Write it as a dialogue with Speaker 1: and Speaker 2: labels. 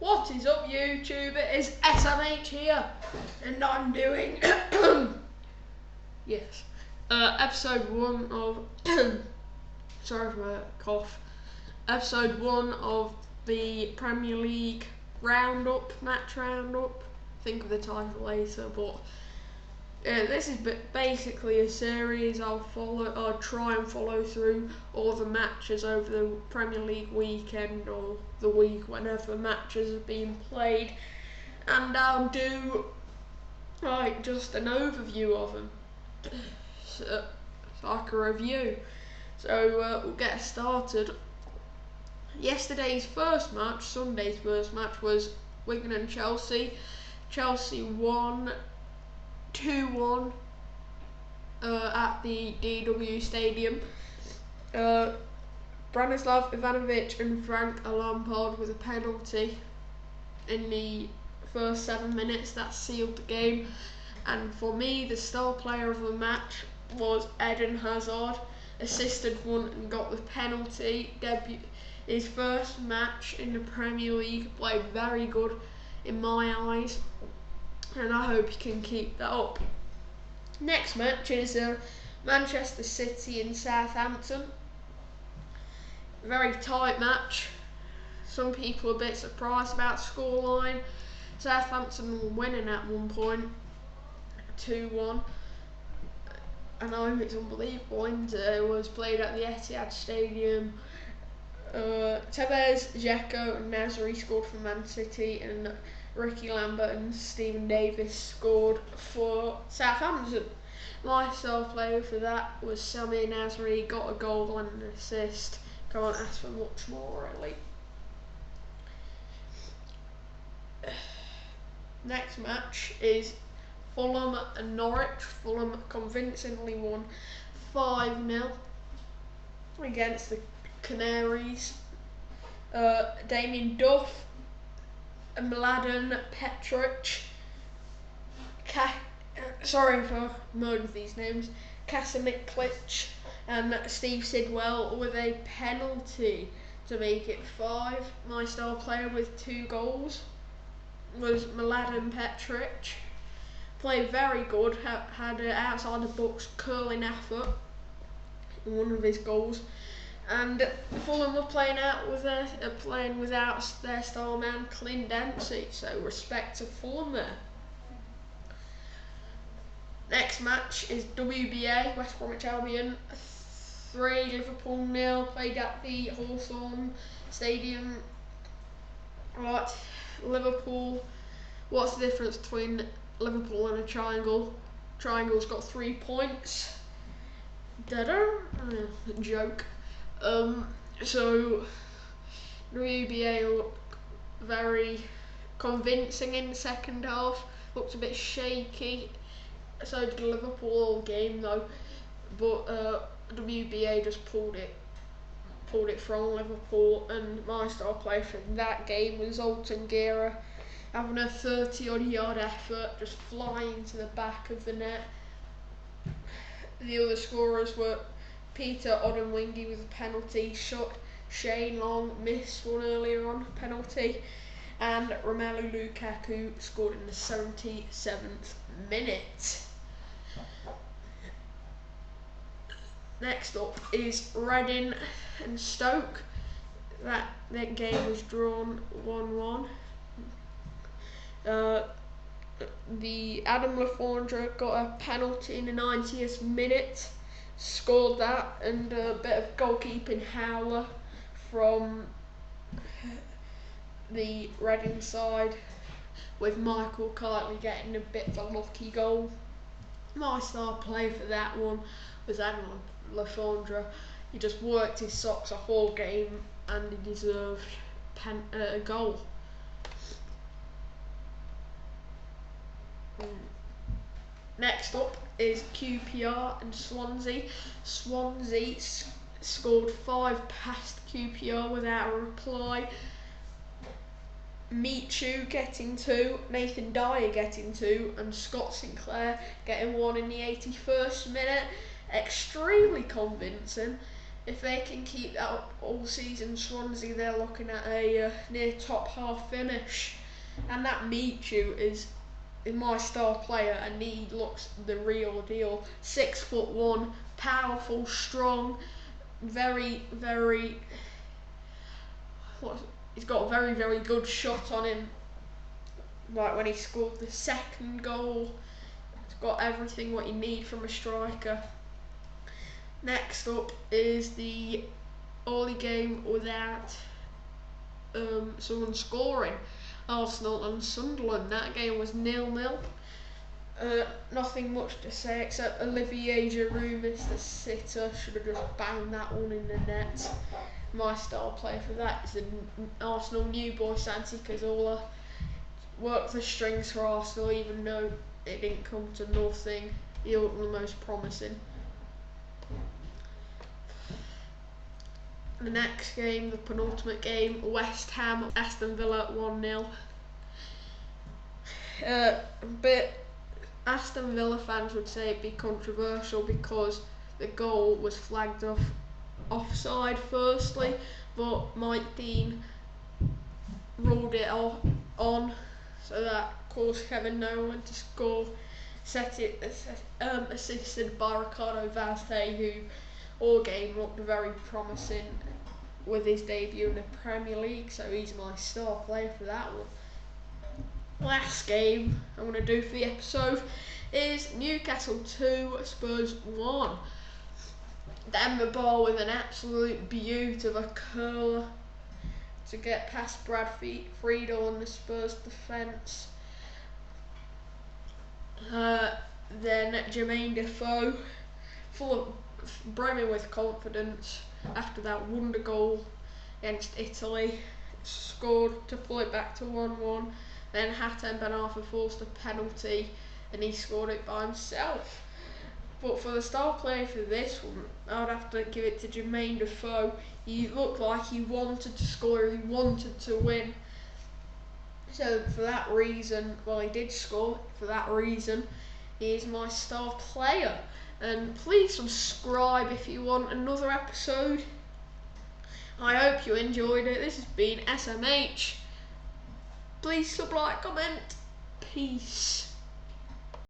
Speaker 1: What is up, YouTube? It is SMH here, and I'm doing yes, episode 1 of sorry for a cough. Episode 1 of the Premier League match roundup. Think of the title later, but this is basically a series. I'll try and follow through all the matches over the Premier League weekend or the week whenever matches have been played, and I'll do just an overview of them, so like a review. So we'll get started. Yesterday's first match, Sunday's first match, was Wigan and Chelsea. Chelsea won 2-1 at the DW Stadium. Branislav Ivanovic and Frank Lampard with a penalty in the first 7 minutes that sealed the game. And for me, the star player of the match was Eden Hazard. Assisted one and got the penalty. His first match in the Premier League, played very good in my eyes, and I hope he can keep that up. Next match is Manchester City and Southampton. Very tight match. Some people are a bit surprised about the scoreline. Southampton were winning at one point, 2-1. I know it's unbelievable, and it was played at the Etihad Stadium. Tevez, Dzeko and Nasri scored for Man City, and Ricky Lambert and Stephen Davis scored for Southampton. My star player for that was Samir Nasri, got a goal and an assist. Can't ask for much more, really. Next match is Fulham and Norwich. Fulham convincingly won 5-0 against the Canaries. Damien Duff, Mladen Petric, sorry for murdering these names, Kasimiklic and Steve Sidwell with a penalty to make it 5. My star player with 2 goals was Mladen Petric. Played very good, had an outside the box curling effort in one of his goals. And Fulham were playing without their star man Clint Dempsey, so respect to Fulham there. Next match is WBA, West Bromwich Albion 3, Liverpool 0, played at the Hawthorn Stadium. Right, Liverpool, what's the difference between Liverpool and a triangle? Triangle's got 3 points. Joke. So WBA looked very convincing in the second half, looked a bit shaky, so did Liverpool all game though, but WBA just pulled it from Liverpool, and my star player for that game was Zoltan Gera, having a 30-odd yard effort, just flying to the back of the net. The other scorers were Peter Odemwingie with a penalty shot, Shane Long missed one earlier on, penalty, and Romelu Lukaku scored in the 77th minute. Next up is Reading and Stoke. That game was drawn 1-1. The Adam Lafondra got a penalty in the 90th minute, scored that, and a bit of goalkeeping howler from the Reading side, with Michael Kightly getting a bit of a lucky goal. My star player for that one was Adam Lafondra. He just worked his socks off all game, and he deserved a goal. Next up is QPR and Swansea. Swansea scored 5 past QPR without a reply. Michu getting 2, Nathan Dyer getting 2, and Scott Sinclair getting 1 in the 81st minute. Extremely convincing. If they can keep that up all season, Swansea, they're looking at a near top half finish. And that Michu is my star player, and he looks the real deal. 6'1", powerful, strong, very, very. He's got a very, very good shot on him. Like when he scored the second goal, he's got everything what you need from a striker. Next up is the only game without someone scoring. Arsenal and Sunderland. That game was 0-0. Nothing much to say except Olivier Giroud missed the sitter. Should have just banged that one in the net. My star player for that is the Arsenal new boy Santi Cazorla. Worked the strings for Arsenal even though it didn't come to nothing. He looked the most promising. The next game, the penultimate game, West Ham, Aston Villa 1-0. But Aston Villa fans would say it'd be controversial because the goal was flagged offside firstly, but Mike Dean ruled it on, so that caused Kevin Nolan to score, assisted by Ricardo Vazte, who all game looked very promising with his debut in the Premier League, so he's my star player for that one. Last game I'm going to do for the episode is Newcastle 2, Spurs 1. Denver Ball with an absolute beaut of a curler to get past Brad Friedel on the Spurs defence. Then Jermaine Defoe, brimming with confidence after that wonder goal against Italy, scored to pull it back to 1-1. Then Hatem Ben Arfa forced a penalty and he scored it by himself. But for the star player for this one, I would have to give it to Jermaine Defoe. He looked like he wanted to score, he wanted to win. So for that reason, he did score. For that reason, he is my star player. And please subscribe if you want another episode. I hope you enjoyed it. This has been SMH. Please sub, like, comment. Peace.